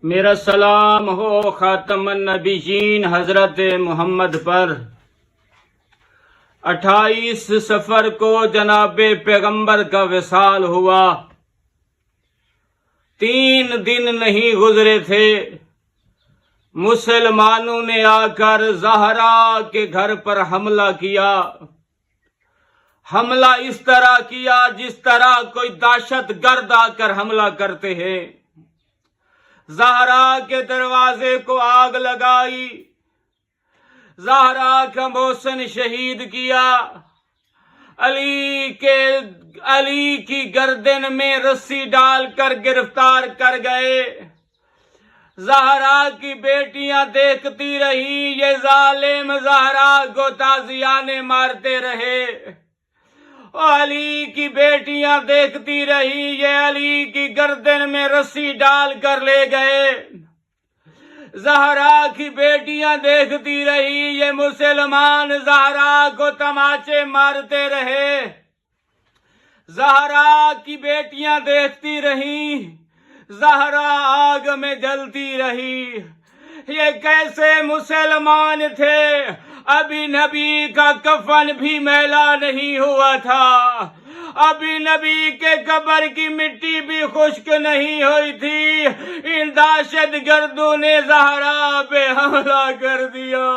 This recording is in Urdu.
میرا سلام ہو خاتم النبیین حضرت محمد پر۔ 28 سفر کو جناب پیغمبر کا وصال ہوا۔ 3 دن نہیں گزرے تھے، مسلمانوں نے آ کر زہرا کے گھر پر حملہ کیا۔ حملہ اس طرح کیا جس طرح کوئی دہشت گرد آ کر حملہ کرتے ہیں۔ زہرا کے دروازے کو آگ لگائی، زہرا کا محسن شہید کیا، علی کی گردن میں رسی ڈال کر گرفتار کر گئے۔ زہرا کی بیٹیاں دیکھتی رہی، یہ ظالم زہرا کو تازیانے مارتے رہے۔ علی کی بیٹیاں دیکھتی رہی، یہ علی کی گردن میں رسی ڈال کر لے گئے۔ زہرا کی بیٹیاں دیکھتی رہی، یہ مسلمان زہرا کو تماچے مارتے رہے۔ زہرا کی بیٹیاں دیکھتی رہی، زہرا آگ میں جلتی رہی۔ یہ کیسے مسلمان تھے؟ ابھی نبی کا کفن بھی میلا نہیں ہوا تھا، ابھی نبی کے قبر کی مٹی بھی خشک نہیں ہوئی تھی، ان دہشت گردوں نے زہرا پہ حملہ کر دیا۔